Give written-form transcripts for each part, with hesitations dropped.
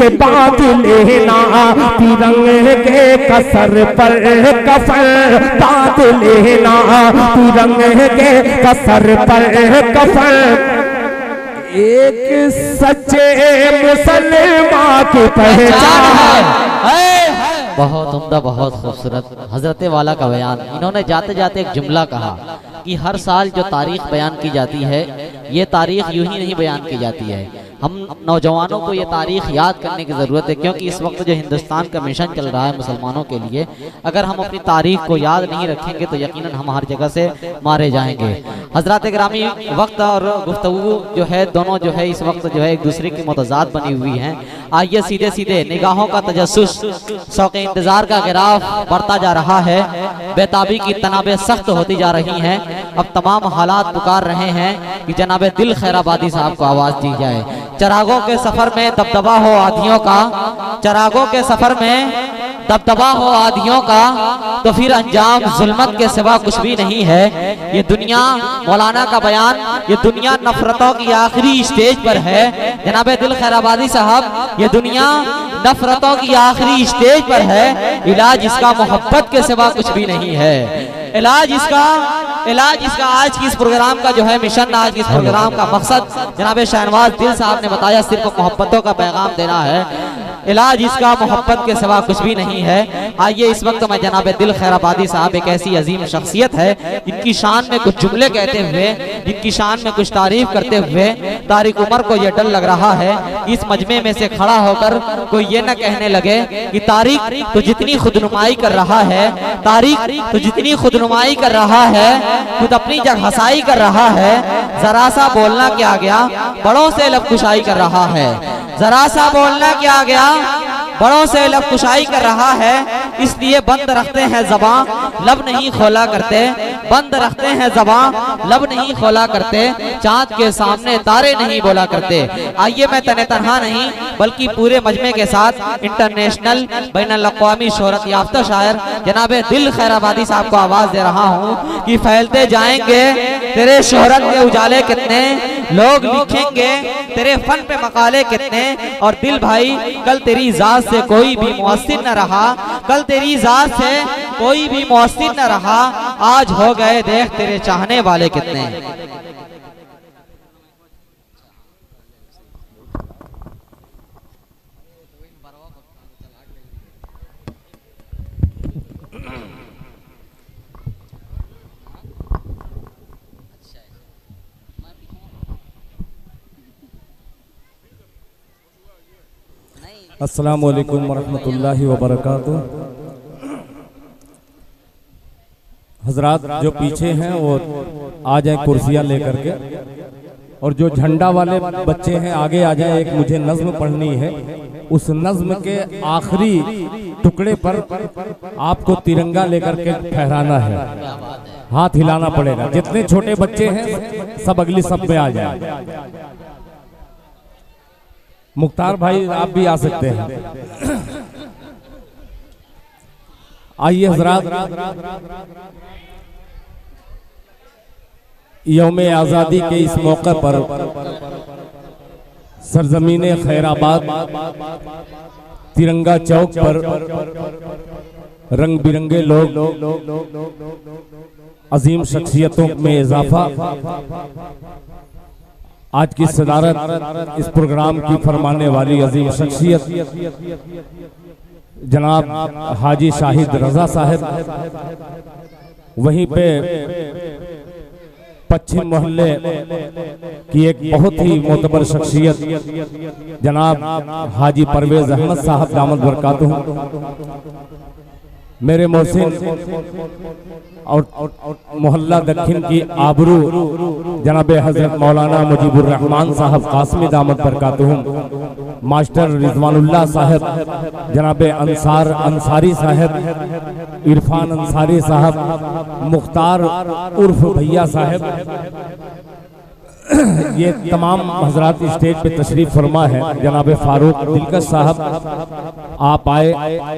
के बांध लेना, तिरंगे के कसर पर कफन बांध लेना, तिरंगे के कसर पर कफन। एक सच्चे मुसलमान की पहचान है। बहुत उम्दा, बहुत खूबसूरत हजरत वाला का बयान। इन्होंने जाते जाते एक जुमला कहा कि हर साल जो तारीख बयान की जाती है, ये तारीख यूं ही नहीं बयान की जाती है। हम नौजवानों को ये तारीख याद करने की ज़रूरत है, क्योंकि इस वक्त जो हिंदुस्तान का मिशन चल रहा है मुसलमानों के लिए, अगर हम अपनी तारीख को याद नहीं रखेंगे तो यकीनन हम हर जगह से मारे जाएंगे। हजरत ग्रामी, वक्त और गुफ्तगू जो है दोनों जो है इस वक्त जो है एक दूसरे की मुतज़ाद बनी हुई हैं। आइए सीधे सीधे निगाहों का तजस्सुस, शौक़ इंतज़ार का गिराफ बढ़ता जा रहा है, बेताबी की तनाबें सख्त होती जा रही हैं। अब तमाम हालात पुकार रहे हैं कि जनाब दिल खैराबादी साहब को आवाज़ दी जाए। चरागों के सफर में दबदबा हो आधियों का, चरागों के सफर में दबदबा हो आधियों का, तो फिर अंजाम जुल्मत के सिवा कुछ भी नहीं है। ये दुनिया, मौलाना का बयान, ये दुनिया नफरतों की आखिरी स्टेज पर है। जनाब दिल खैराबादी साहब, ये दुनिया नफरतों की आखिरी स्टेज पर है। इलाज इसका मोहब्बत के सिवा कुछ भी नहीं है। इलाज इसका आज की इस प्रोग्राम का जो है मिशन, आज की इस प्रोग्राम का मकसद जनाब शाहनवाज दिल साहब ने बताया, सिर्फ मोहब्बतों का पैगाम देना है। इलाज इसका मोहब्बत के सिवा कुछ भी नहीं है। आइए इस वक्त मैं जनाब दिल खैराबादी साहब एक ऐसी अजीम शख्सियत है जिनकी शान में कुछ जुमले कहते हुए, जिनकी शान में कुछ तारीफ करते हुए तारिक उमर को यह डर लग रहा है इस मजमे में से खड़ा होकर कोई ये न कहने लगे कि तारिक तो जितनी खुदनुमाई कर रहा है, तारिक तो जितनी खुदनुमाई कर रहा है, खुद अपनी जगह हसाई कर रहा है, जरा सा बोलना क्या गया, बड़ों से लबकुशाई कर रहा है। जरा सा बोलना क्या गया, बड़ों से लबकुशाई कर रहा है। इसलिए बंद रखते हैं ज़बान, लब नहीं खोला करते, बंद रखते हैं ज़बान, लब नहीं खोला करते, चाँद के सामने तारे नहीं बोला करते। आइए मैं तने तनहा नहीं बल्कि पूरे मजमे के साथ इंटरनेशनल बैनुल अक़वामी शोहरत याफ्ता शायर जनाब दिल खैराबादी साहब को आवाज़ दे रहा हूँ कि फैलते जाएंगे तेरे शोहरत के उजाले कितने, लोग लिखेंगे तेरे फन पे मकाले कितने। और दिल भाई, कल तेरी जात से कोई भी मुअस्सिर न रहा, कल तेरी जात से कोई भी मुअस्सिर न रहा, आज हो गए देख तेरे चाहने वाले कितने। अस्सलामु अलैकुम वरहमतुल्लाहि वबरकातुहू। हजरात जो पीछे हैं वो आ जाए कुर्सियां लेकर के, और जो झंडा वाले बच्चे हैं आगे आ जाए। एक मुझे नज्म पढ़नी है, उस नज्म के आखिरी टुकड़े पर आपको तिरंगा लेकर के फहराना है, हाथ हिलाना पड़ेगा। जितने छोटे बच्चे हैं सब अगली सब में आ जाए। मुख्तार भाई आप भी आ सकते हैं। आइए हजरात, यौम आज़ादी के इस मौके पर सरजमीने खैराबाद तिरंगा चौक पर रंग बिरंगे लोग, अजीम शख्सियतों में इजाफा। आज की सदारत इस प्रोग्राम की फरमाने वाली अजीम शख्सियत जनाब हाजी शाहिद रजा साहब। वहीं पे पश्चिम मोहल्ले की एक बहुत ही मोतबर शख्सियत जनाब हाजी परवेज अहमद साहब दामद बरकातहू। मेरे मोहसिन और मोहल्ला दक्षिण की आबरू जनाब हजरत मौलाना मुजीबुर रहमान साहब कासमी दामद बरकातहू, मास्टर रिजवानुल्लाह साहब, जनाब अंसार अंसारी साहब, इरफान अंसारी साहब, मुख्तार उर्फ भैया साहब, ये तमाम हजरात स्टेज पे तशरीफ फरमा है। जनाब फारूक दिलकश साहब आप आए,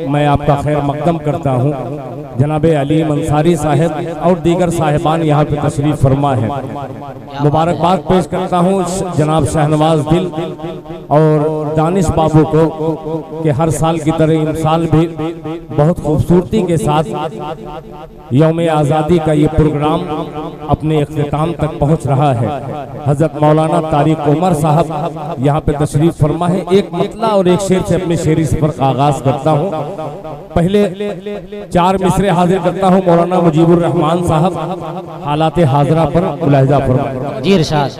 मैं आपका खैर मकदम करता हूँ। जनाब अली अंसारी साहब और दीगर साहिबान यहाँ पे तशरीफ फरमा है। मुबारकबाद पेश करता हूँ जनाब शहनवाज दिल और दानिश बाबू को कि हर साल की तरह इन साल भी बहुत खूबसूरती के साथ यौम आज़ादी का ये प्रोग्राम अपने इख्तिताम तक पहुँच रहा है। हजरत मौलाना तारिक उमर साहब यहाँ पे तशरीफ फरमा है। एक मतला और एक शेर से अपने शेरी सफर का आगाज करता हूँ। पहले 4 मिसरे हाजिर करता हूँ। मौलाना मुजीबुर रहमान साहब हालात हाजरा पर मुलाहिजा फरमाएं। जी इरशाद।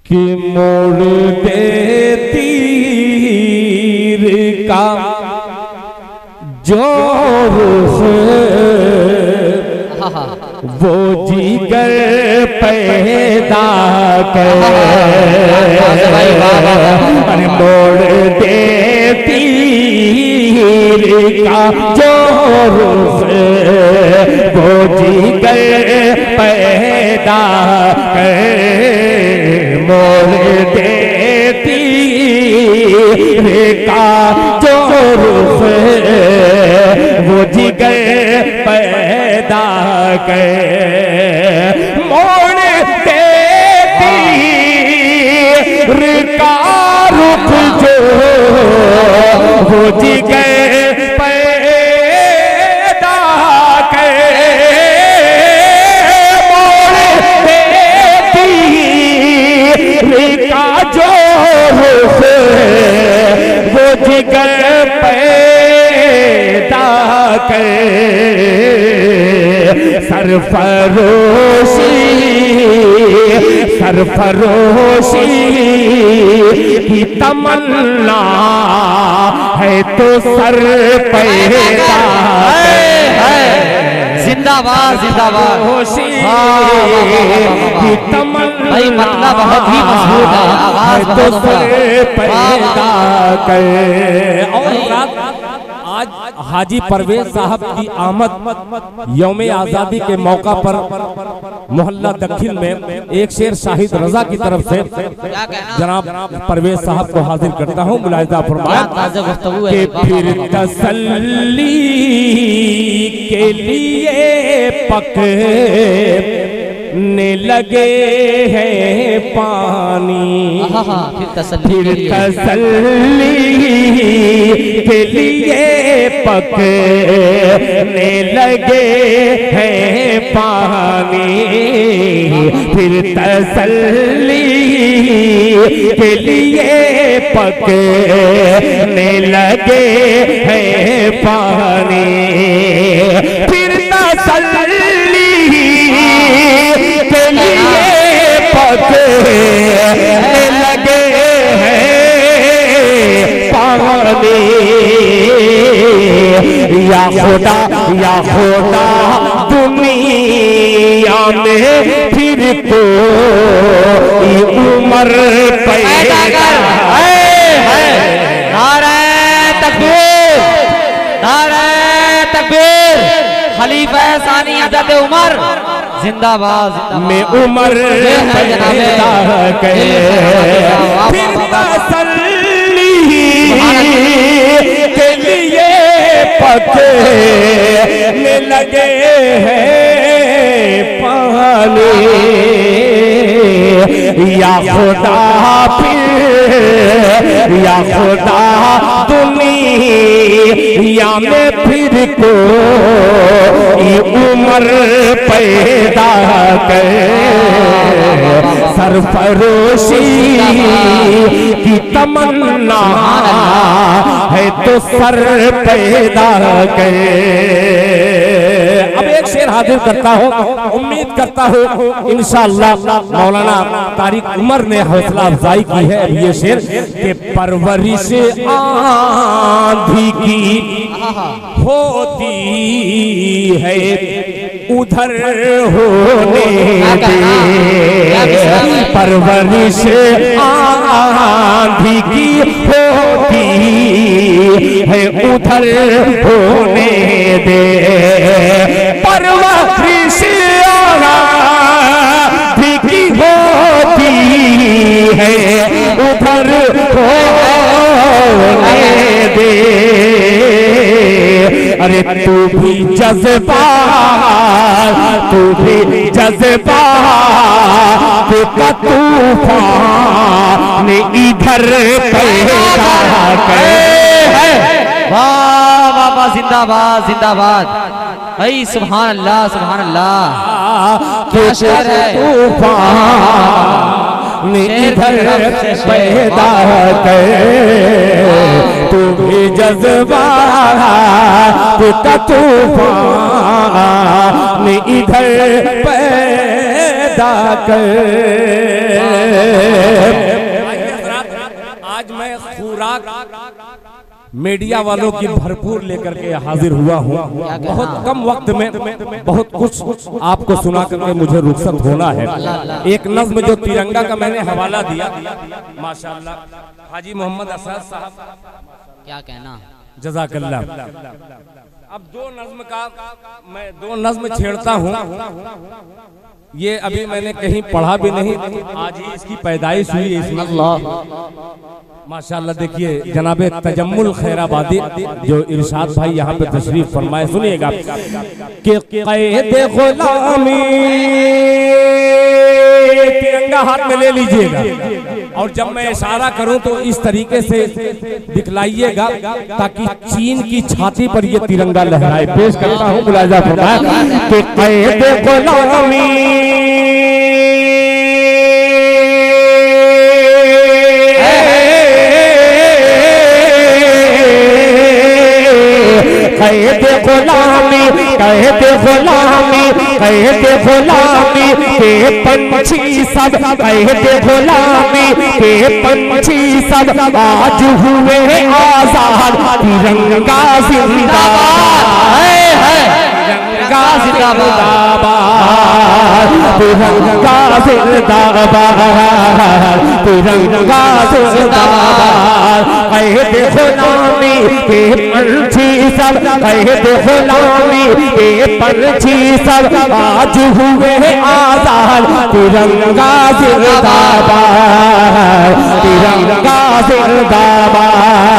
कि मोड़ दे तीर का जोर वो जिगर पैदा कर, अरे मोड़ दे तीर का जोर वो जिगर पैदा कर, मोड़ दे तीर का जोर वो जिगर पैदा कर, मोड़ दे तीर का रुख जो वो जिगर पैदा कर, मोड़ दे तीर का जो रुख वो जिगर पैदा कर, सरफरोशी की तमन्ना है तो सर पैदा है। जिंदाबाद जिंदाबाद। की तमन्ना भाई मतलब बहुत ही मशहूर है, आवाज तो बहुत सर पैदा कर। और आज हाजी परवेज साहब की आमद यौम आज़ादी के मौका पर मोहल्ला दक्षिण में एक शेर शाहिद रजा की तरफ से जनाब परवेज साहब को हाजिर करता हूँ। मुलाहिजा फरमाएं कि फिर तसल्ली के लिए पकने लगे हैं पानी, फिर तसल्ली के लिए पकने लगे हैं पानी, फिर तसल्ली के लिए पकने लगे हैं पानी, फिर तसल्ली के लिए पकने लगे हैं पानी। या खुदा दुनिया में फिर तो उम्र पैदा है। नारे तकबीर, नारे तकबीर। खलीफा सानी हज़रत उमर जिंदाबाद। में उम्र पैदा करे, फिर तसल्ली के लिए पकने लगे हैं पानी। या खुदा फिर या खुदा दुनिया में फिर को उम्र पैदा कर, सरफरोशी की तमन्ना है तो सर पैदा कर। अब एक शेर हाजिर करता हूँ, उम्मीद करता हूँ इंशाअल्लाह मौलाना तारिक उमर ने हौसला अफजाई की है। अब ये शेर के परवरिश आंधी की होती है उधर होने दे, परवरिश आंधी की होती है उधर होने दे, परवरिश इधर होने दे। अरे तू भी जज्बा, तू भी जज्बा का तूफान इधर पैदा करे। वाह वाह वाह, जिंदाबाद जिंदाबाद। भाई सुभान अल्लाह सुभान अल्लाह, क्या शेर है। तूफान इधर पैदा करे, तू भी जज्बा का तूफान इधर पैदा करे। आज मैं खुराक मीडिया वालों की भरपूर लेकर के हाजिर हुआ हूँ। बहुत कम वक्त में बहुत कुछ आपको सुना करके मुझे रुखसत होना है। एक नज्म जो तिरंगा का मैंने हवाला दिया, माशाअल्लाह हाजी मोहम्मद असद साहब, क्या कहना, जज़ाकल्लाह। अब दो नज्म छेड़ता हूँ। ये अभी मैंने कहीं पढ़ा भी नहीं, आज ही इसकी पैदाइश हुई इस नज्म। माशाअल्लाह देखिए जनाबे तजम्मुल खैराबादी जो इरशाद भाई यहाँ पे तशरीफ फरमाए, सुनिएगा कि क़ैद ग़ुलामी, तिरंगा हाथ में ले लीजिएगा और जब मैं इशारा करूं तो इस तरीके से दिखलाइएगा ताकि चीन की छाती पर ये तिरंगा लहराए। पेश करता हूं, मुलाजा फरमाए कि क़ैद ग़ुलामी क़ैद ग़ुलामी, क़ैद ग़ुलामी, क़ैद ग़ुलामी के पंछी सब, क़ैद ग़ुलामी के पंछी सब आज हुए आज़ाद। तिरंगा जिंदाबाद, तिरंगा जिंदाबाद, तिरंगा जिंदाबाद, तिरंगा जिंदाबाद। क़ैद ग़ुलामी के पंछी सब, क़ैद ग़ुलामी के पंछी सब आज हुए आज़ाद। तिरंगा जिंदाबाद, तिरंगा जिंदाबाद,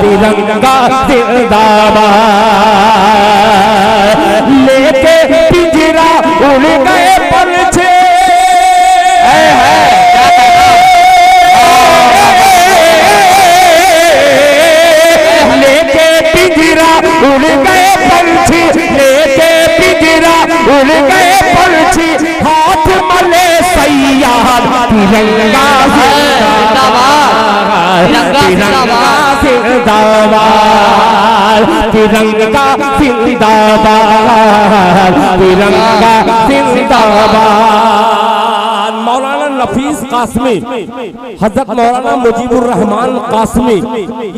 तिरंगा जिंदाबाद। लेके पिंजरा उड़ गए पंछी, लेके पिंजरा उड़ गए पंछी, लेके पिंजरा उड़ गए पंछी, हाथ मले सैयाद। तिरंगा जिंदाबाद, तिरंगा जिंदाबाद, तिरंगा जिंदाबाद, तिरंगा जिंदाबाद। मौलाना नफीस कासमी, हजरत मौलाना मुजीबुर रहमान कासमी,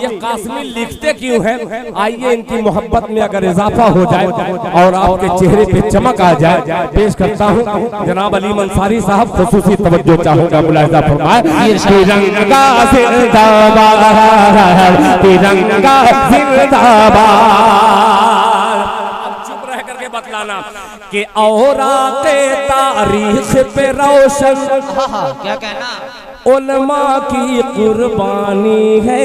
ये कासमी लिखते क्यों हैं? आइए इनकी मोहब्बत में अगर इजाफा हो जाए और आपके चेहरे पे चमक आ जाए, पेश करता हूँ जनाब अली मंसारी साहब, खुसूसी तवज्जो चाहूंगा, मुलाहिजा फरमाए। तिरंगा जिंदाबाद, तिरंगा जिंदाबाद। चुप रह करके बतलाना कि औराते तारीख पे रोशन, क्या कहना, उलमा की कुर्बानी है।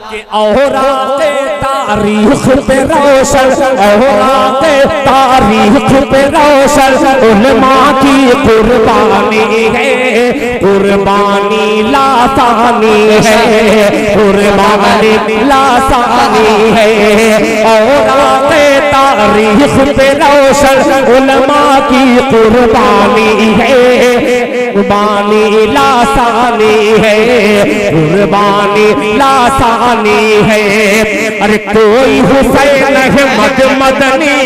कि औराते तारीख पे रोशन, औराते तारीख पे रोशन, उलमा की कुर्बानी है। कुर्बानी लासानी है, कुर्बानी लासानी है। औराते तारीख पे रोशन, उलमा की कुर्बानी है। कुर्बानी लासानी है, कुर्बानी लासानी है। अरे कोई हुसैन अहमद मदनी,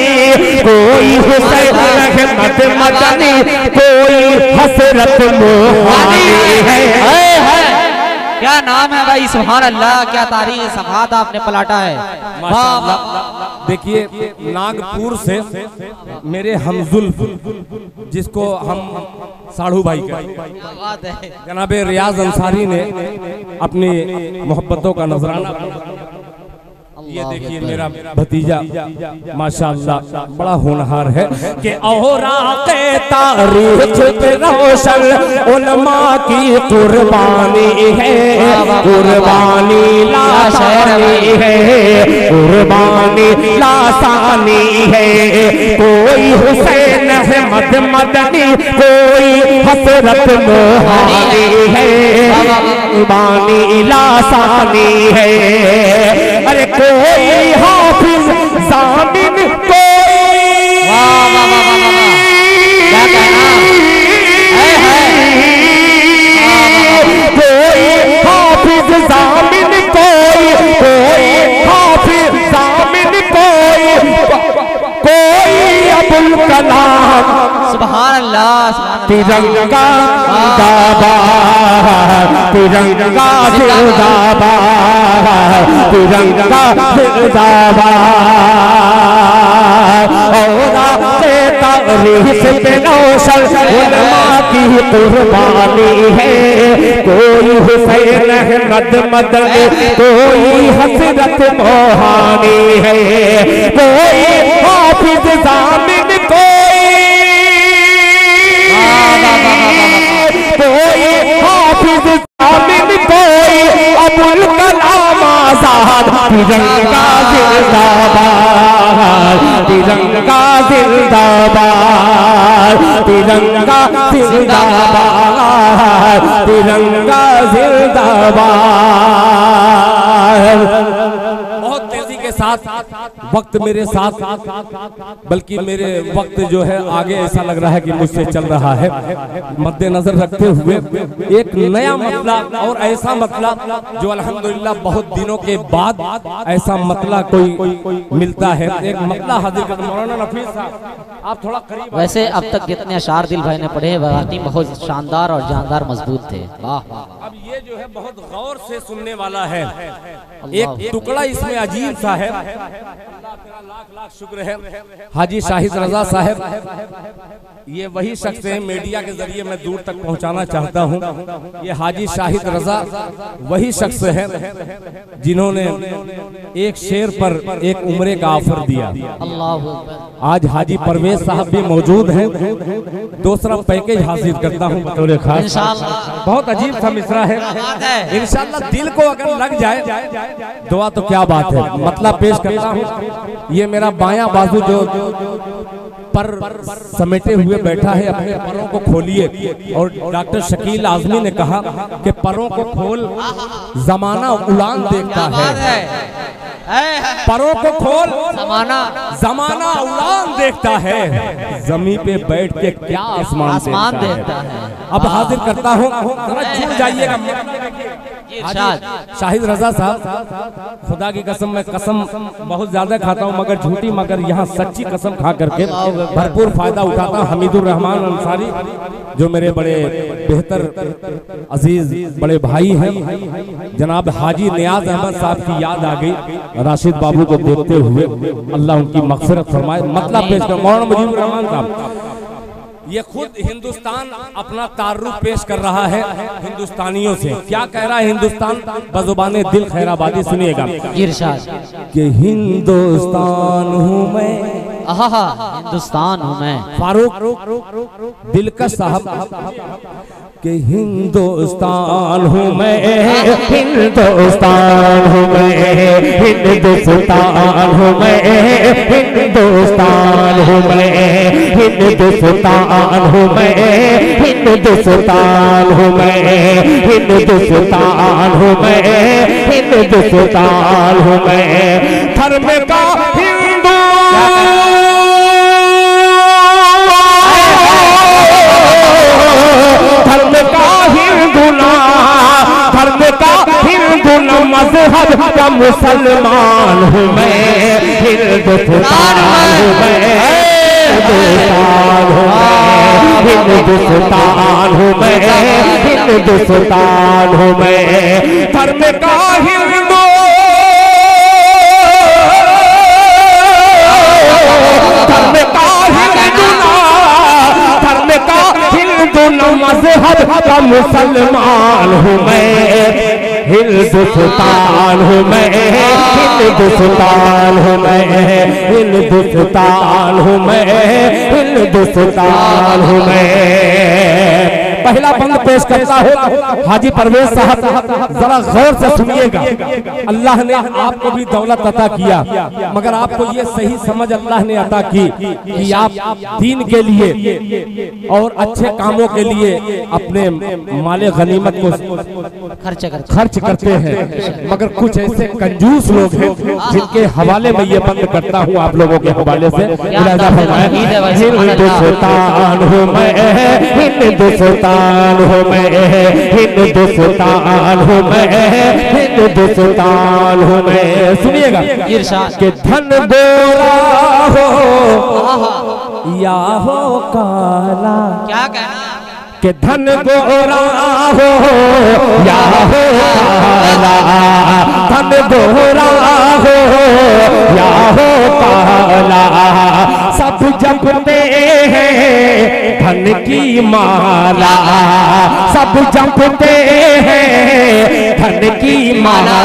कोई हुसैन अहमद मदनी, कोई हसरत मोहानी है। क्या नाम है भाई, सुभान अल्लाह, क्या तारीख सफ़ात आपने पलाटा है। देखिए नागपुर से मेरे हमजुल्फ, जिसको हम साढ़ू भाई का जनाबे रियाज अंसारी ने अपनी मोहब्बतों का नजराना ये देखिए मेरा भतीजा माशाअल्लाह बड़ा होनहार है कि औराक़े तारीख़ पे रोशन उलमा की कुर्बानी है, कुर्बानी लासानी है, कुर्बानी लासानी है। कोई हुसैन अहमद मदनी, कोई हसरत मोहानी है, कुर्बानी लासानी है। अरे कोई हाफिज ज़ामिन, कोई हाफिज ज़ामिन, कोई हाफिज ज़ामिन, कोई अबुल कलाम। सुभान अल्लाह। तिरंगा जिंदाबाद, तिरंगा जिंदाबाद, तिरंगा जिंदाबाद। औराक़े तारीख़ पे रोशन उलमा की कुर्बानी है। कोई हुसैन अहमद मदनी, कोई हसरत मोहानी है, कोई हाफिज ज़ामिन, कोई हाफिज ज़ामिन, कोई अबुल कलाम आज़ाद। तिरंगा जिंदाबाद, तिरंगा जिंदाबाद, तिरंगा जिंदाबाद, तिरंगा जिंदाबाद। बहुत तेजी के साथ वक्त मेरे साथ, बल्कि मेरे वक्त जो है आगे ऐसा लग रहा है कि मुझसे चल रहा है। मद्देनजर रखते हुए एक नया मतला और ऐसा मतला जो अल्हम्दुलिल्लाह बहुत दिनों के बाद ऐसा मतला कोई मिलता है। एक मतला हाजिर कर मौलाना नफीस साहब, आप थोड़ा करीब। वैसे अब तक जितने अशार दिल भाई ने पढ़े वाकई बहुत शानदार और जानदार मजबूत थे। वाह। अब ये जो है बहुत गौर से सुनने वाला है। एक टुकड़ा इसमें अजीब सा है। लाख लाख शुक्र है हाजी शाहिद रजा साहब, ये वही शख्स है मीडिया के जरिए मैं दूर तक पहुंचाना चाहता हूं। ये हाजी शाहिद रजा वही शख्स है जिन्होंने एक शेर पर एक उम्रे का ऑफर दिया। अल्लाह। आज हाजी परवेज साहब भी मौजूद हैं। दूसरा पैकेज हासिल करता हूं बतौर खास। बहुत अजीब सा मिसरा है। इंशाल्लाह दिल को अगर लग जाए दुआ तो क्या बात है। मतलब पेश करता हूं। ये मेरा बायां बाजू जो पर समेटे हुए बैठा है, अपने परों को खोलिए। और डॉक्टर शकील आजमी ने कहा कि परों को खोल, जमाना उड़ान देखता है। परों को खोल, जमाना उड़ान देखता है। जमीन पे बैठ के क्या आसमान देखता है। अब हाजिर करता हूँ, जुड़ जाइएगा। शाहिद रजा साहब, खुदा की कसम, मैं कसम बहुत ज्यादा खाता हूँ मगर झूठी, मगर यहाँ सच्ची कसम खा करके भरपूर फायदा उठाता हूँ। हमीदुर रहमान अंसारी जो मेरे बड़े बेहतर अजीज बड़े भाई हैं, जनाब हाजी नियाज अहमद साहब की याद आ गई। राशिद बाबू को देखते हुए अल्लाह उनकी मग़फ़िरत फरमाए। मतलब पेश कर मौलाना मुजीबुर रहमान साहब। ये खुद हिंदुस्तान अपना तारुफ पेश कर रहा है हिंदुस्तानियों से। क्या कह रहा है हिंदुस्तान बज़ुबाने दिल खैराबादी? सुनिएगा। इरशाद कि हिंदुस्तान हूँ मैं, हिंदुस्तान हूँ मैं। फारूक दिलकश साहब कि हिंदुस्तान हूँ मैं, हिंदुस्तान हूँ मैं, हिंदुस्तान हूँ मैं, हिंदुस्तान हूँ मैं, हिंदुस्तान हूँ मैं, हिंदुस्तान हूँ मैं, हिंदुस्तान हूँ मैं, हिंदुस्तान हूँ मैं। धर्म का हिंदू, धर्म का हिंदू ना, धर्म का हिंदू न मजहब का मुसलमान हूँ मैं, हिंदुस्तान हूँ मैं, हिंदुस्तान हूँ मैं, हिंदुस्तान हूँ मैं। धर्म का हिंदू, धर्म का हिंदू ना, धर्म का हिंदू न मजहब का मुसलमान हूँ मैं, हिंदुस्तान हूँ मैं, हिंदुस्तान हूँ मैं, हिंदुस्तान हूँ मैं, हिंदुस्तान हूँ मैं। पहला बंद पेश करता हूँ हाजी परवेज साहब, जरा गौर से सुनिएगा। अल्लाह ने आपको भी दौलत अता किया, मगर आपको ये सही समझ अल्लाह ने अता की कि आप दीन के लिए और अच्छे कामों के लिए अपने माले गनीमत को खर्च करते हैं, मगर कुछ ऐसे कंजूस लोग हैं जिनके हवाले में ये बंद करता हूँ आप लोगों के हवाले से। हिंदुस्तान हूँ मैं, हिंदुस्तान हूँ मैं, हिंदुस्तान हूँ मैं, हिंदुस्तान हूँ मैं। सुनिएगा कि धन गोरा हो या हो काला, क्या कहना कि धन गोरा हो या हो काला, धन गोरा हो या हो काला, सब जपते हैं धन की माला, सब जपते हैं धन की माला।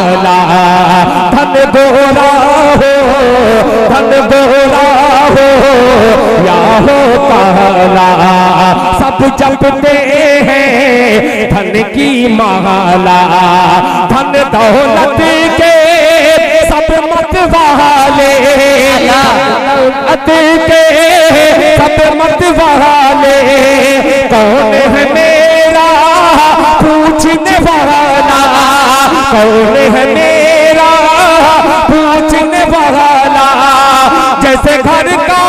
धन गोरा हो, धन गोरा हो या हो काला, सब जपते हैं धन की माला। धन दौलत के सब मत वाले, दौलत के सब मत वाले, कौन है मेरा पूछने वाला, कौन है मेरा पूछने वाला। जैसे घर का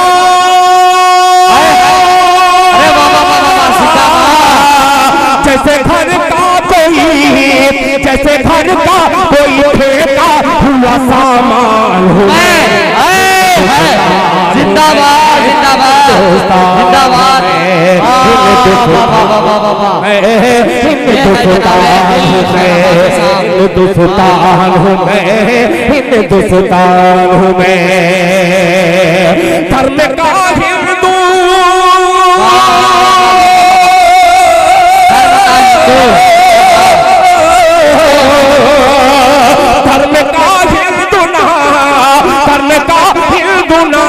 जैसे घर का कोई, जैसे घर का कोई फेंका हुआ सामान हो। जिंदाबाद जिंदाबाद जिंदाबाद। हिंदुस्तान हूँ मैं, हिंदुस्तान हूँ मैं। धर्म का हिंदू, धर्म का हिंदू ना, धर्म का हिंदू ना,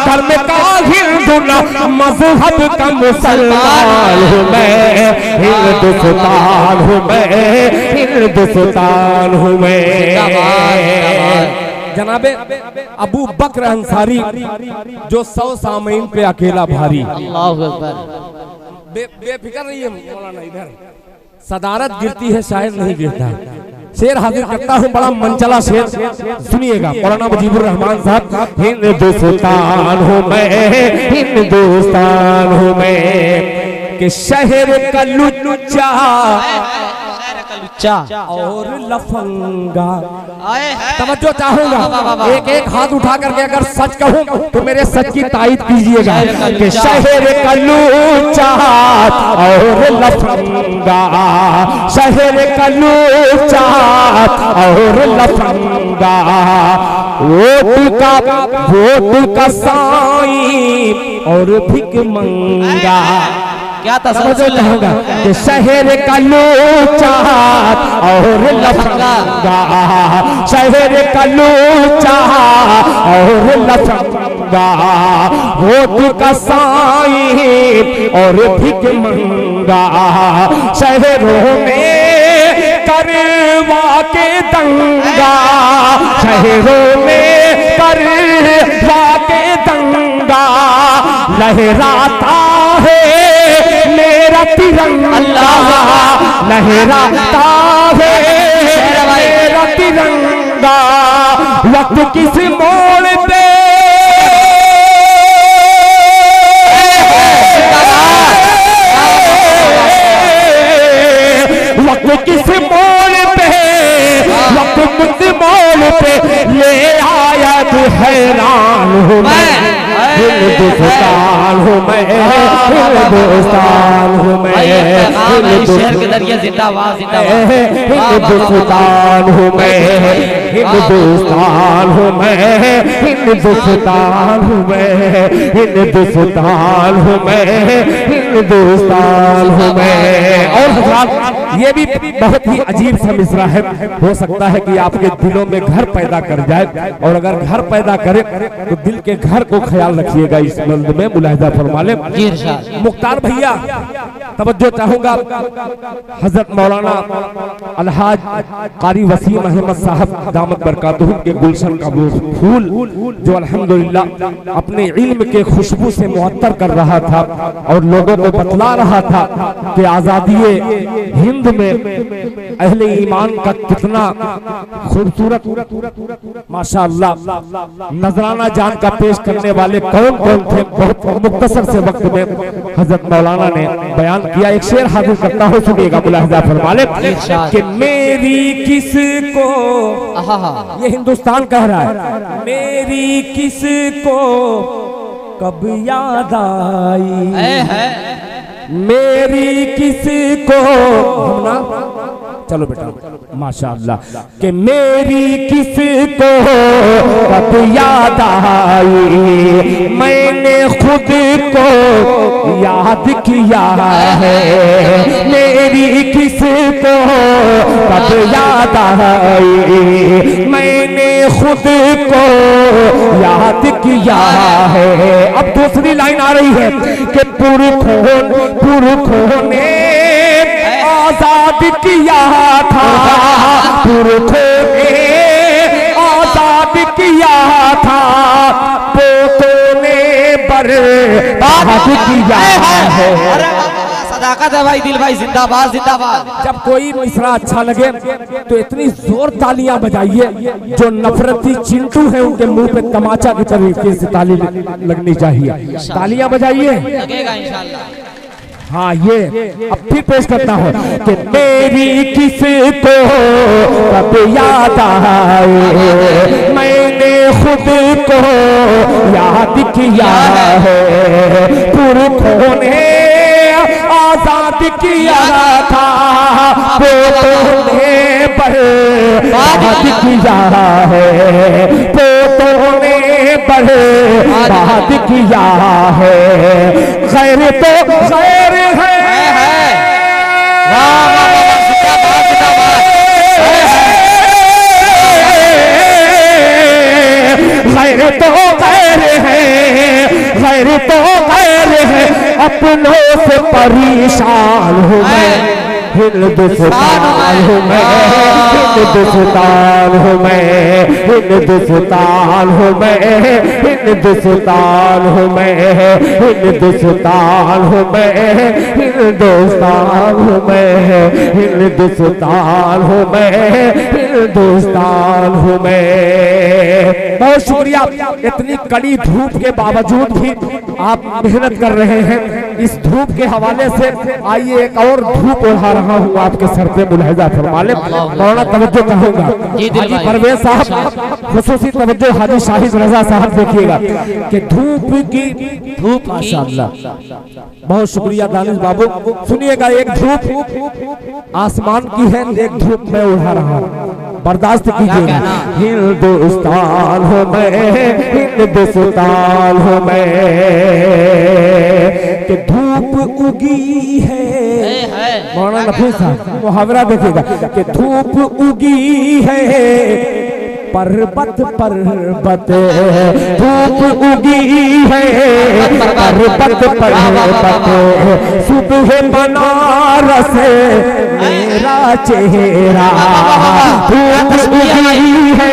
धर्म का हिंदू ना, मजहब का मुसलमान हूँ मैं, हिंदुस्तान हूँ मैं, हिंदुस्तान हूँ मैं। जनाबे अबू बकर अंसारी जो 100 सामईन पे अकेला भारी, अल्लाहु अकबर। बेफिक्र नहीं है मौलाना, इधर सदारत गिरती है शायद नहीं गिरता। शेर हाजिर करता हूँ, बड़ा मनचला शेर, सुनिएगा। मौलाना मुजीबुर रहमान साहब। हिंदुस्तान हूँ मैं, हिंदुस्तान हूँ मैं, कि शहर का लुच्चा और लफंगा। तवज्जो चाहूंगा, एक एक हाथ उठा करके अगर सच कहूं तो मेरे सच की तायीद कीजिएगा कि शहर का लूचा और लफंगा, शहर का लूचा और लफंगा, वोट का साई और भिख मंगा। क्या तसल्सल होगा कि शहर का लूचा और लफंगा, शहर का लूचा और लफंगा, वोट का साई और भिख मंगा। शहरों में करवा के दंगा, शहरों में करवा के दंगा, लहराता है मेरा तिरंगा, लहराता है मेरा तिरंगा। वक्त किस मोड़ पे वक्त किस मोड़ पे, वक्त किस मोड़ पे ले आया तू, हैरान हूँ मैं। हिंदुस्तान हिंदुस्तान हूँ मैं, हिंदुस्तान हूँ मैं, शहर के दरिया जिंदाबाद जिंदाबाद, हिंदुस्तान हूँ मैं, हिंदुस्तान हूँ मैं, हिंदुस्तान हूँ मैं, हिंदुस्तान हूँ मैं, हिंदुस्तान हूँ मैं। और हज़रात ये भी बहुत ही अजीब सा मिसरा है, हो सकता है कि आपके दिलों में घर पैदा कर जाए, और अगर घर पैदा करे तो दिल के घर को ख्याल रखिएगा। इस मंद में मुलाहिजा फरमा ले मुख्तार भैया, तवज्जो चाहूंगा। हजरत मौलाना अलहाज कारी वसीम अहमद साहब दामत बरकातहू के गुलशन का वो फूल जो अल्हम्दुलिल्लाह अपने इल्म के खुशबू से मुअत्तर कर रहा था और लोगों को बतला रहा था कि आजादी हिंद में अहले ईमान का कितना खूबसूरत माशाअल्लाह नजराना जान का पेश करने वाले कौन कौन थे, बहुत मुख्तसर से वक्त में हजरत मौलाना ने बयान किया। एक शेर हाजिर करता हूँ, सुनिएगा मुलाहिजा फरमा ले कि मेरी किसको, ये हिंदुस्तान कह रहा है, मेरी किसको कब याद आई, मेरी किसको, हम ना चलो बेटा माशाअल्लाह, कि मेरी किसको कब याद आई, मैंने खुद को याद किया है, मेरी किसको कब याद आई, मैंने खुद को याद किया है। अब दूसरी लाइन आ रही है कि पुरखों ने आजाद किया था, पुरखों ने आजाद किया था, पोतों ने बर्बाद किया है। सदाकत है भाई, दिल भाई जिंदाबाद जिंदाबाद। जब कोई मिसरा अच्छा लगे तो इतनी जोर तालियां बजाइए, जो नफरती चिंटू है उनके मुंह पे तमाचा की तरीके से ताली लगनी चाहिए। तालियां बजाइए, लगेगा इंशाल्लाह। हाँ ये अब फिर पेश करता हूँ कि मेरी किसको कब याद आए, मैंने खुद को याद किया है, पुरखों ने आजाद किया था, पोतों ने बर्बाद किया है, पोतों ने बर्बाद किया है। खैर तो खैर है, खैर तो खैर है, खैर तो खैर है, अपनों से परेशान हूँ मैं, हिंदुस्तान हूँ मैं, हिंदुस्तान हूँ मैं, हिंदुस्तान हूँ मैं, हिंदुस्तान हूँ मैं, हिंदुस्तान हूँ मैं, हिंदुस्तान हूँ मैं, हिंदुस्तान हूँ मैं, हिंदुस्तान हूँ मैं। बहुत शुक्रिया। इतनी कड़ी धूप के बावजूद भी आप मेहनत कर रहे हैं। इस धूप के हवाले से आइए एक और धूप उड़ा रहा हूँ आपके सर पे, मुलाहिजा फरमा ले। मौलाना तवज्जो चाहूंगा, हाजी परवेज साहब खुसूसी तवज्जो, हाजी शाहिद रजा साहब देखिएगा कि धूप माशाअल्लाह। बहुत शुक्रिया दानिश बाबू। सुनिएगा, एक धूप आसमान की है, एक धूप मैं उड़ा रहा हूँ, बर्दाश्त कीजिएगा। हिंदुस्तान हूँ मैं, हिंदुस्तान हूँ मैं, कि धूप उगी है। मौलाना नफीस साहब मुहावरा देखिएगा कि धूप उगी है पर्वत पर्वत, धूप उगी है पर्वत पर्वत, सुबह बनारस मेरा चेहरा, धूप उगी है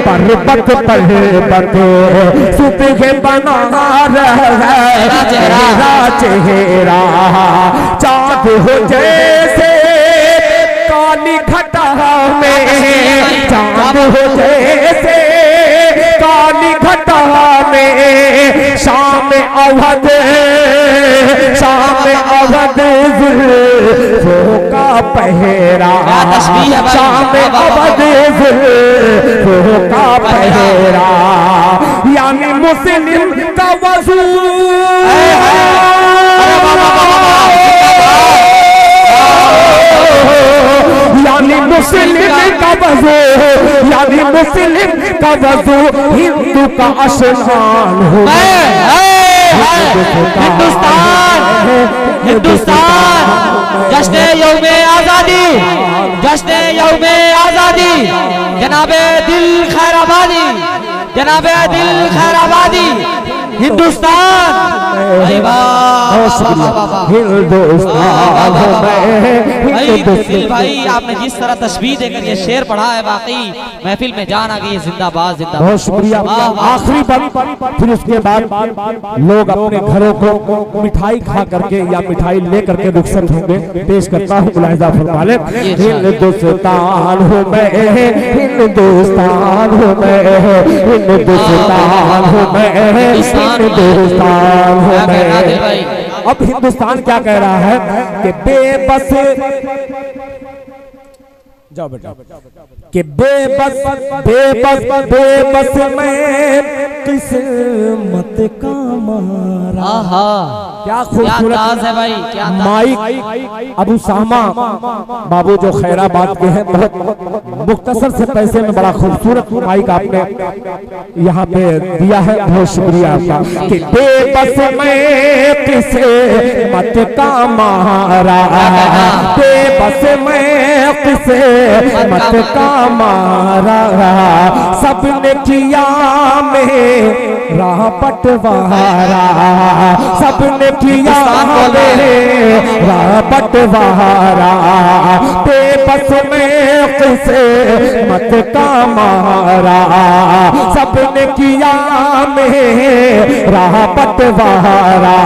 पर्वत पर्वत, सुबह बनारस मेरा चेहरा, चाँद हो जैसे काली घटा में, चाँद हो जैसे काली घटा में, शाम अवध जुल्फों का पहरा, शाम अवध जुल्फों का पहरा, यानी मुस्लिम का वजू, यानी मुस्लिम का वजू, यानी मुस्लिम का वजू हिंदू का स्नान हो। हिंदुस्तान, हिंदुस्तान, जश्न यौमे आजादी, जश्न यौमे आजादी, जनाबे दिल खैराबादी, जनाबे दिल खैराबादी, हिंदुस्तान। हिंदुस्तान भाई, आपने जिस तरह तस्वीर देकर ये शेर पढ़ा है, वाकई महफिल में जान आ गई। जिंदाबाद, जिंदाबाद। बहुत शुक्रिया। आखिरी बार फिर उसके बाद लोग अपने घरों को मिठाई खा करके या मिठाई ले करके रुखसत होंगे। पेश करता हूँ, मुलाहिजा फरमा लें। हिंदुस्तान हूँ मैं, हिंदुस्तान हूँ मैं, हिंदुस्तान हूँ मैं, हिंदुस्तान हूँ मैं। अब हिंदुस्तान क्या कह रहा है कि बेबस, जाओ बेटा, कि बेबस बेबस बेबस मैं किस्मत का मारा। क्या खूबसूरत है भाई, क्या माइक अबू सामा बाबू जो खैराबाद के हैं, बहुत मुख्तसर से पैसे में बड़ा खूबसूरत माइक आपने यहाँ पे दिया है, बहुत शुक्रिया आपका। कि बेबस मैं किस्मत का मारा, बेबस मैं किस्मत का मारा, सबने किया मेरा बंटवारा, सबने किया मेरा बंटवारा, बेबस में किस्मत का मारा, सबने किया मेरा बंटवारा।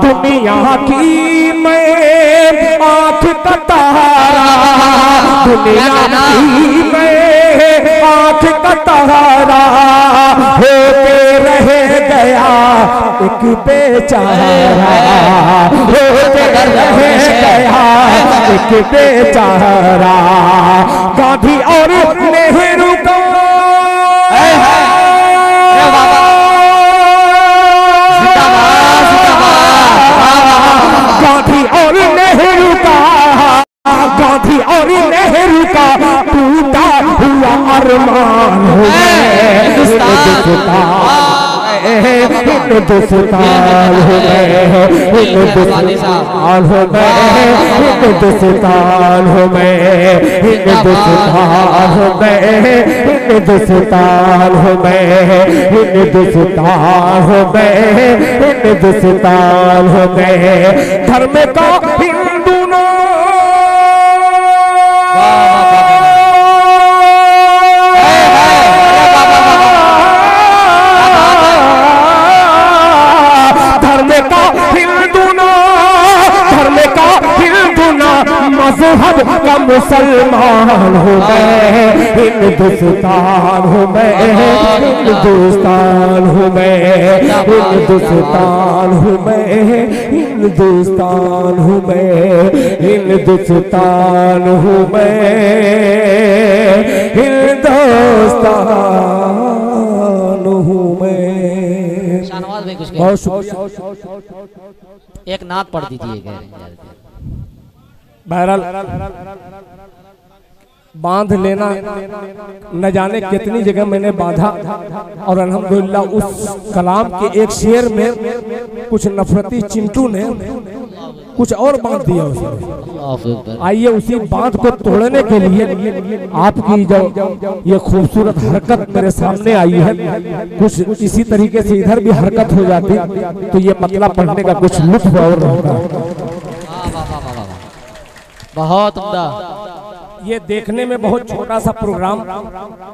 दुनिया की मैं आँख का तारा, दुनिया की मैं आँख का तारा, होके रह गया एक बेचारा, होके रह गया एक बेचारा। गांधी और नेहरू का गांधी और नेहरू का, गांधी और नेहरू का टूटा हुआ अरमान हो गए। हिंदुस्तान हो गए, हिंदुस्तान हो गए, हिंदुस्तान हो गए, हिंदुस्तान हो गए, हिंदुस्तान हो गए, हिंदुस्तान हो गए, हिंदुस्तान हो गए। धर्म का हिंदू नो, मजहब का मुसलमान हो गए। हिंदुस्तान हो गए, हिंदुस्तान हो गए, हिंदुस्तान हो गए, हिंदुस्तान हो गए, हिंदुस्तान हो गए, हिंदुस्तान हो गए। शाहनवाज भाई कुछ बहुत शुक्रिया। एक नात पढ़ दीजिए। बहरहाल बांध लेना न जाने कितनी जगह मैंने बांधा, और अल्हम्दुलिल्लाह उस कलाम के एक शेर में कुछ नफरती चिंटू ने कुछ और बांध दिया उसने। आइए उसी बांध को तोड़ने के लिए आपकी जो ये खूबसूरत हरकत मेरे सामने आई है, कुछ इसी तरीके से इधर भी हरकत हो जाती तो ये मतलब पढ़ने का कुछ लुत्फ और रहता। बहुत उम्दा। ये देखने में बहुत छोटा सा प्रोग्राम,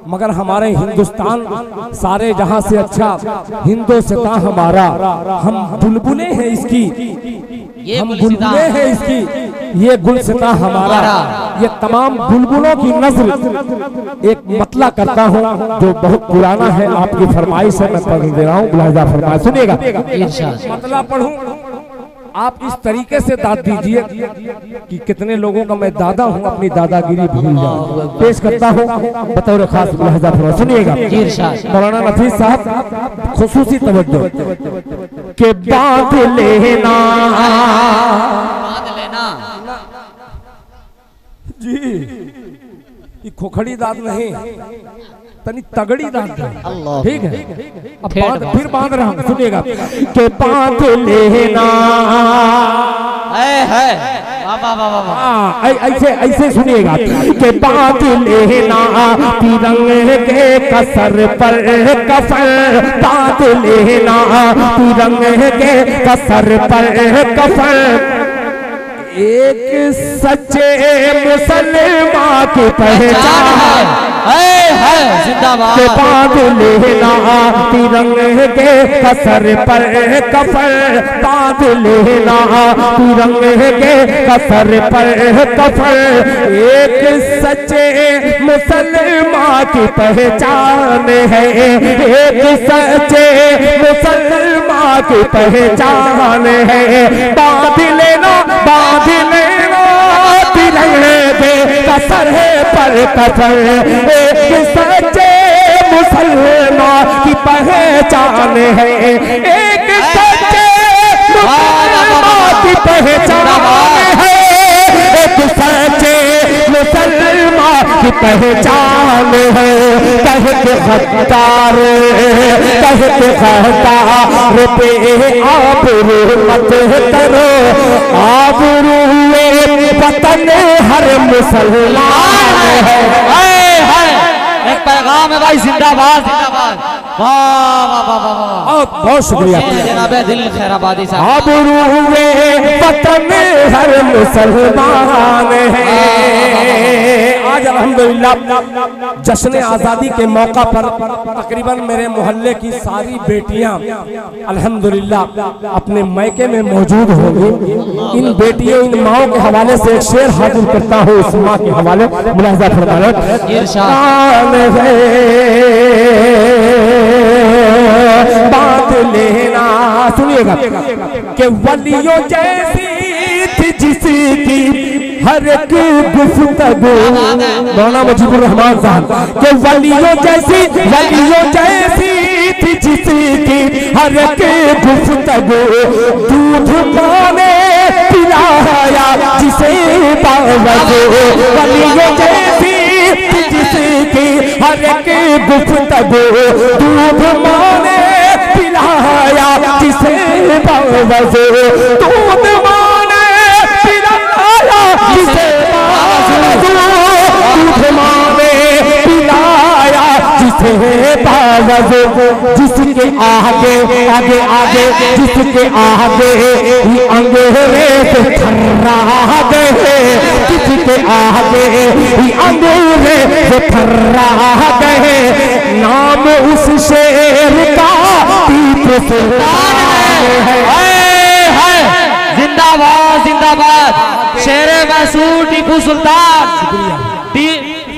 मगर हमारे हिंदुस्तान सारे जहां से अच्छा हिंदुस्तान हमारा। हम बुलबुले हैं इसकी, हम बुलबुले हैं इसकी, ये गुलसिता हमारा। ये तमाम बुलबुलों की नस्ल एक मतला करता हूँ जो बहुत पुराना है, आपकी फरमाइश है मैं पढ़ दे रहा हूँ। मुलाहिजा फरमाइश सुनिएगा। मतला पढ़ूं आप इस तरीके से दाद दीजिए कि कितने लोगों का मैं दादा हूँ अपनी दादागिरी भूल जाऊं। पेश करता हूँ बतौर खास लहजा फरमा, सुनिएगा मौलाना नफीस साहब खुसूसी तवज्जो के बात लेना जी, ये खोखड़ी दाद नहीं, तनी तगड़ी दाद है, ठीक है। अब बात फिर बांध रहा हूं, सुनिएगा के बात लेना है ऐसे ऐसे सुनिएगा के बात लेना तिरंगे के कसर पर कफन, बात लेना तिरंगे के कसर पर कफन, एक सच्चे मुसलमान की पहचान है जिंदाबाद के बाद लेना तिरंगे के कसर पर कफन, बाद लेना तिरंगे के कसर पर कफन, एक सच्चे मुसलमान की पहचान है, एक सच्चे मुसलमान की पहचान है, बाद लेना तिरंगे कसर पर कफन, एक सच्चे मुसलमान की पहचान है, एक सच्चे मुसलमान की पहचान है, एक सच्चे मुसलमान की पहचान है। कहते खद्दार पे आबरू मत करो, आबरू वतन हर मुसलमान है। एक पैगाम है भाई, जिंदाबाद जिंदाबाद, वाह वाह वाह वाह, बहुत शुक्रिया जनाब दिल खैराबादी साहब। आबरू वतन हर मुसलमान है। आज अल्हम्दुलिल्लाह जश्न आज़ादी के मौका पर तकरीबन मेरे मोहल्ले की सारी बेटियां अल्हम्दुलिल्लाह अपने मैके में मौजूद होंगी। इन बेटियों इन माओं के हवाले से एक शेर हाजिर करता हूँ, इस माँ के हवाले मुलाहिजा फरमाना बात लेना, सुनिएगा कि वलियों जैसी थी जिसकी हर एक गुफ्तगू, मौलाना मुजीबुर रहमान साहब के वलियों जैसी थी जिसकी हर एक गुफ्तगू, दूध माने पिलाया जिसे बावजू, वलियों जैसी थी जिसकी हर एक गुफ्तगू, दूध माने पिलाया जिसे बावजू, दूध माने पिलाया जिसे बावजू, दूध माने पिलाया जिसे बावजू, जिसके आगे आगे आगे जिसके आगे ही अंग्रेज थर्रा गए, जिसके आगे ही अंग्रेज थर्रा गए, नाम उस शेर का टीपू सुल्तान है। जिंदाबाद जिंदाबाद, शेरे मैसूर टीपू सुल्तान,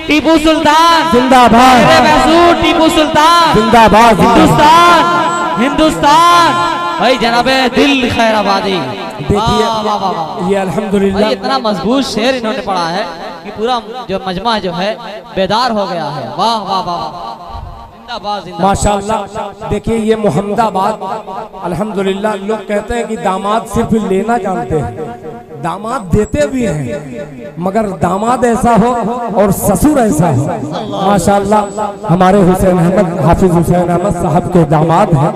टीपू सुल्तान जिंदाबाद, शेरे मैसूर टीपू सुल्तान जिंदाबाद, हिंदुस्तान हिंदुस्तान भाई जनाबे दिल खैराबादी। देखिए ये अल्हम्दुलिल्लाह इतना मजबूत शेर इन्होंने पढ़ा है कि पूरा जो मजमा जो है बेदार हो गया है। वाह वाह वाह, माशाअल्लाह। देखिए ये मोहम्मदाबाद अल्हम्दुलिल्लाह, लोग कहते हैं कि दामाद सिर्फ लेना जानते हैं, दामाद देते भी हैं, मगर दामाद ऐसा हो और ससुर ऐसा हो। माशाअल्लाह हमारे हुसैन अहमद हाफिज हुसैन अहमद साहब के दामाद हैं,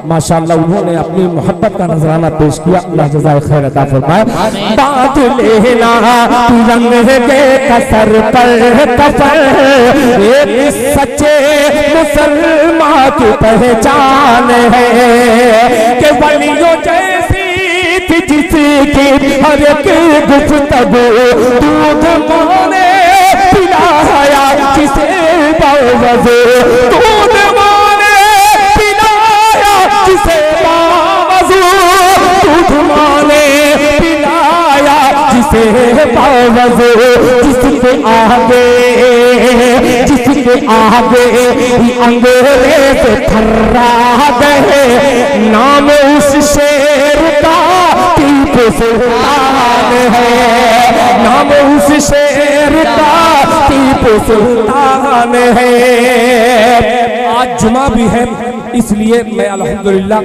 माशाअल्लाह उन्होंने अपनी मोहब्बत का नजराना पेश किया, अल्लाह जज़ाए खैर अता फरमाए। बात लेना तिरंगे के कसर पर कफन, एक सच्चे मुसलमान की पहचान है, कि वलियों जैसी थी जिसकी हर एक गुफ्तगू, दूध माने पिलाया जिसे बावजू, दूध माने पिलाया जिसे बावजू, दूध माने पिलाया जिसे बावजू, जिसके आगे अंग्रेज थर्रा गए, नाम उस शेर का टीपू टीपू सुल्तान है, नाम उस शेर का टीपू सुल्तान है। आज जुमा भी है, इसलिए मैं अल्हम्दुलिल्लाह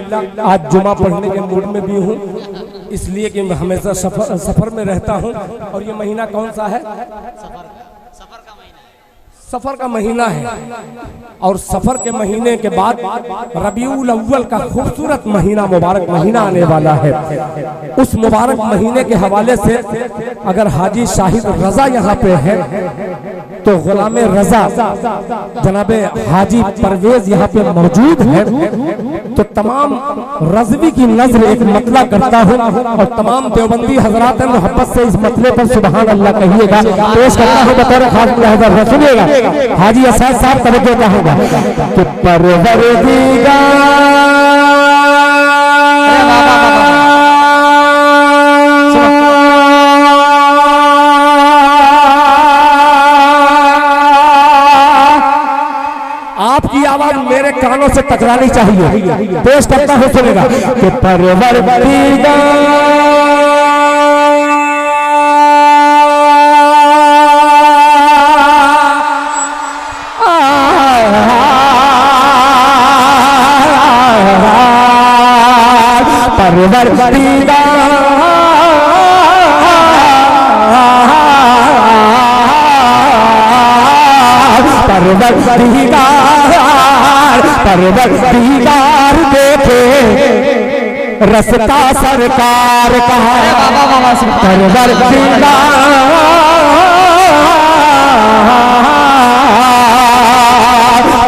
आज जुमा पढ़ने के मूड में भी हूँ, इसलिए कि मैं हमेशा सफर में रहता हूँ। और ये महीना कौन सा है? सफर का महीना है। और सफर के महीने के बाद रबीउल अव्वल का खूबसूरत महीना, मुबारक महीना आने वाला है। उस मुबारक महीने के हवाले से अगर हाजी शाहिद रजा यहाँ पे है तो गुलाम रजा जनाबे हाजी परवेज यहाँ पे मौजूद है, तो तमाम रजवी की नजर एक मतला करता हूँ और तमाम देवबंदी हजरात मोहब्बत से इस मतले पर सुबहान अल्लाह कहिएगा। पेश करता हूँ बतौर खास मुलाहिजा, सुनिएगा हाजी असद साहब तवज्जो चाहूंगा कि परवरदिगार आपकी आवाज मेरे कानों से टकरानी चाहिए। पेश करता हूँ, सुनेगा कि परवरदिगार परवरदिगार देखे रसता सरकार का,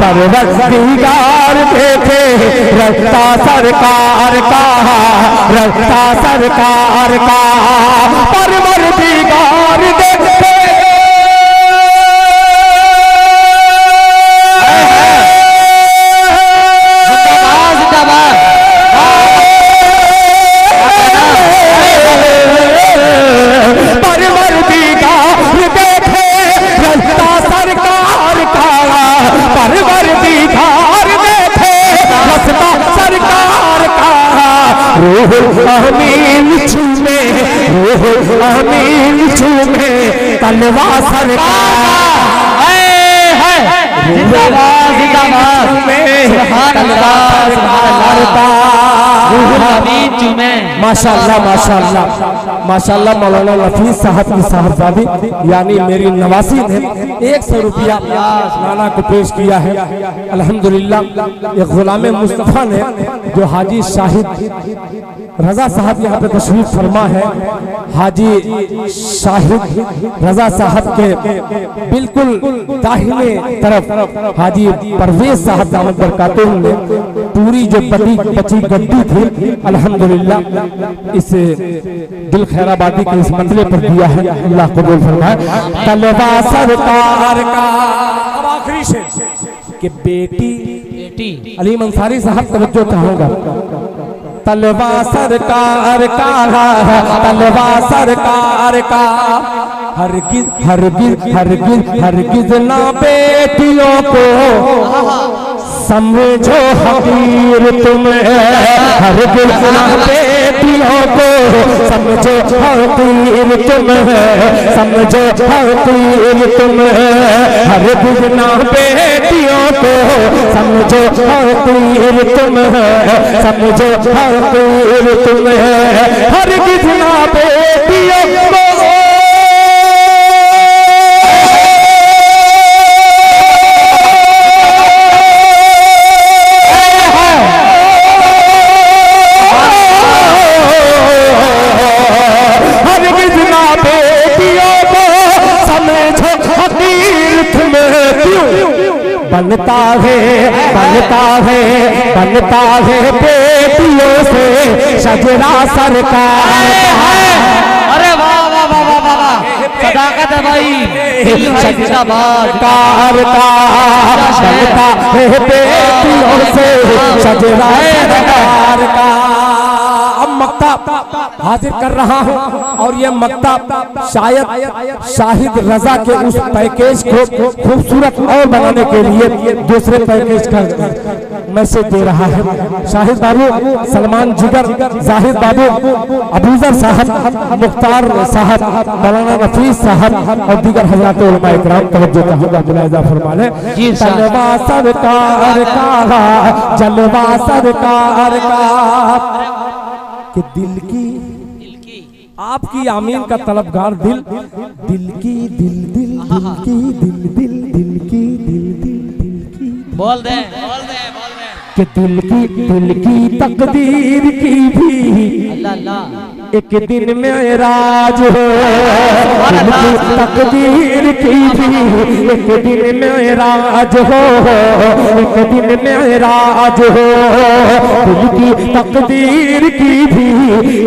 परवरदिगार देखे रस्ता सरकार का, रस्ता सरकार का, परवरदिगार देखे अमीन छूमे, रूह अमीन छूमे तलवा सरकार है, जिंदाबाद जिंदाबाद माशाअल्लाह माशाअल्लाह माशाअल्लाह। मौलाना नफीस साहब की साहबजादी यानी मेरी नवासी ने 100 रुपया नाना को पेश किया है अल्हम्दुलिल्लाह। ये गुलाम मुस्तफ़ा ने जो हाजी शाहिद रजा साहब यहाँ पे तशरीफ फरमा है, हाजी शाहिद रजा साहब के बिल्कुल दाहिने तरफ हाजी परवेज साहब दामद बरकातुहू ने पूरी जो बची गद्दी थी अल्हम्दुलिल्लाह इस दिल खैराबादी के इस मंजिले पर दिया है, अल्लाह कबूल फरमाए। तलवा सरकार का आखिरी शेर कि बेटी अलीम अंसारी साहब तवज्जो चाहूंगा। तलवा सरकार का, तलवा सरकार का, हरगिज हरगिज हरगिज हरगिज ना बेटियों को समझो हकीर तुम्हें, हरगिज ना बेटियों को समझो हकीर तुम्हें, समझो हकीर तुम्हें, हरगिज ना बेटियों को समझो हकीर तुम्हें, समझो हकीर तुम्हें, हरगिज ना बेटियों को बनता है बनता है बनता है बेटियों से शजरा सरकार। अरे वाह वाह वाह वाह वाह, सदाकत है भाई, जिंदाबाद कार का बनता है बेटियों से शजरा सरकार का। अब मक्ता हाजिर कर रहा हूँ और ये मक्ता शायद शाहिद रजा के उस पैकेज को खूबसूरत और बनाने के लिए दूसरे पैकेज का मैसेज दे रहा है। शाहिद बाबू, सलमान जिगर, जाहिद बाबू, अबूजर साहब, मुख्तार साहब, मौलाना नफीस साहब और दीगर हज़रात उलमा इकराम तवज्जो चाहूंगा मुलाहिजा फरमा लें। जलवा सरकार का, जलवा सरकार का कि दिल की आपकी आमीन का तलबगार दिल, दिल की दिल दिल दिल की दिल दिल दिल की दिल दिल दिल की बोल दे कि दिल की तकदीर की भी अल्लाह अल्लाह एक दिन में राज हो, दिल की तकदीर की भी एक दिन में राज हो, एक दिन में राज हो, दिल की तकदीर की भी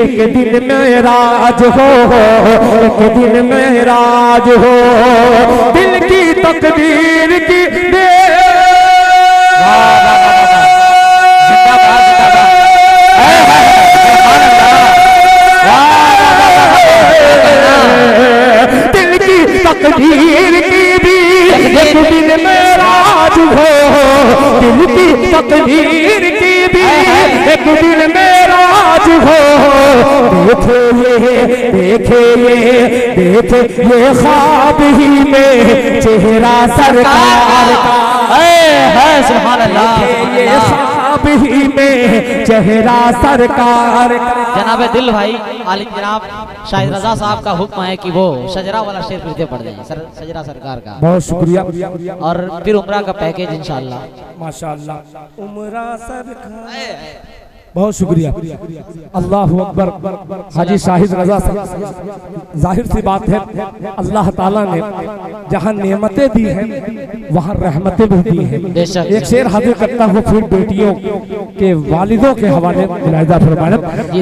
एक दिन में राज हो, एक दिन में राज हो, दिल की तकदीर की तकदीर की भी एक दिन में राज हो, दिल की तकदीर की भी एक दिन में राज हो। देखे ये ख्वाब ही में चेहरा सरकार का है सुभान अल्लाह। ये ख्वाब ही में चेहरा सरकार का। जनाब दिल भाई आलिम जनाब शाहिद रजा साहब का हुक्म है कि वो शजरा वाला शेर फिर से पढ़ दें, शजरा सरकार का। बहुत शुक्रिया। और फिर उम्रा का पैकेज इंशाअल्लाह। माशाअल्लाह उम्रा सरकार, बहुत शुक्रिया। अल्लाह अकबर। हाजी शाहिद रजा साहब, जाहिर सी बात है अल्लाह ताला ने जहाँ नेमतें दी हैं वहाँ रहमतें भी दी हैं। एक शेर हाजिर करता हूँ फिर बेटियों के वालिदों के हवाले मुलाहिजा फरमाना।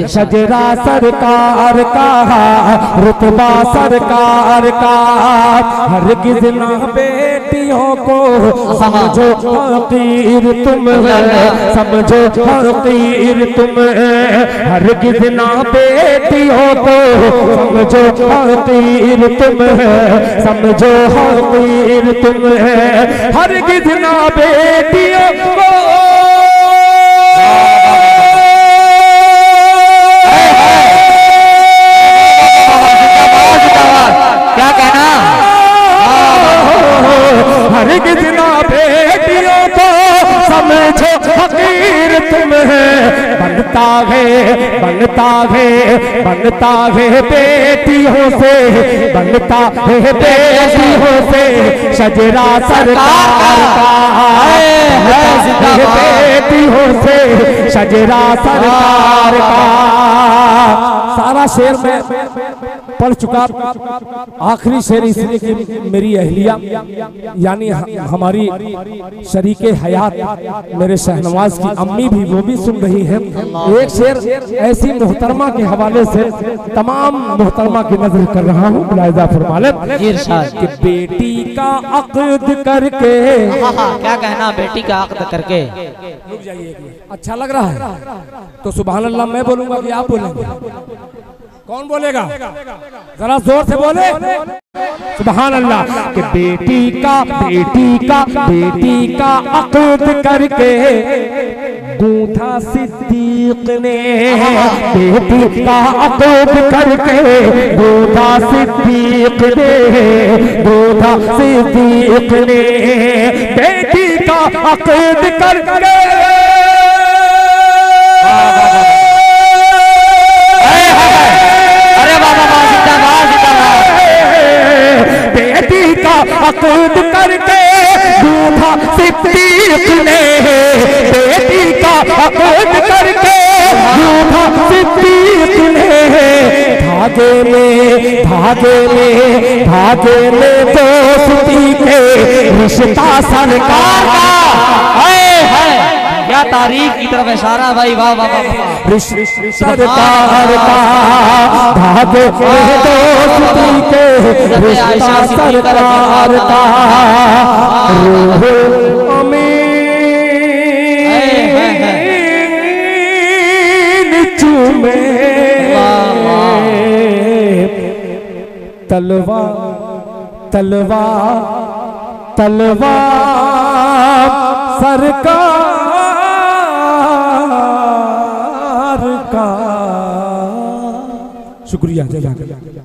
शजरा सरकार का, रुतबा सरकार का, हरगिज़ ना बेटियों को समझो फकीर तुम, समझो फकीर तुम, हरगिज़ ना बेटियों को समझो फकीर तुम, समझो फकीर तुम, हरगिज़ ना बेटियों को। क्या कहना? हरगिज़ ना बेटियों को समझो फकीर तुम, बनता है बेटियों से, बनता है बेटियों से शजरा सरकार का, बेटियों से शजरा सरकार का। सारा शेर में पढ़ चुका, आखिरी शेर इसलिए कि मेरी अहलिया यानी हमारी शरीके हयात मेरे शहनवाज की अम्मी भी वो भी सुन रही है। एक शेर ऐसी मोहतरमा के हवाले से तमाम मोहतरमा की नजर कर रहा हूँ मुलाहिजा फरमा लें कि बेटी का अक़्द करके। क्या कहना? बेटी का अक़्द करके। रुक जाइए, अच्छा लग रहा है तो सुभान अल्लाह मैं बोलूंगा कि आप बोलेंगे? कौन बोलेगा? जरा जोर से बोले सुभान अल्लाह। कि बेटी का अक़्द करके गूंथा सिद्दीक ने, बेटी का अक़्द करके गूंथा सिद्दीक ने, गूंथा सिद्दीक ने, बेटी का अक़्द करके। बेटी का अक़्द करके गूंथा सिद्दीक ने, बेटी का अक़्द करके गूंथा सिद्दीक ने, धागे में दोस्ती के रिश्ता सरकार का। क्या तारीख की तरफ इशारा भाई, वाह वाह वाह। सरकार का धागे में दोस्ती के रिश्ता सरकार का। रूह अमीन चूमे तलवार सरकार शुक्रिया जज़ाकल्लाह।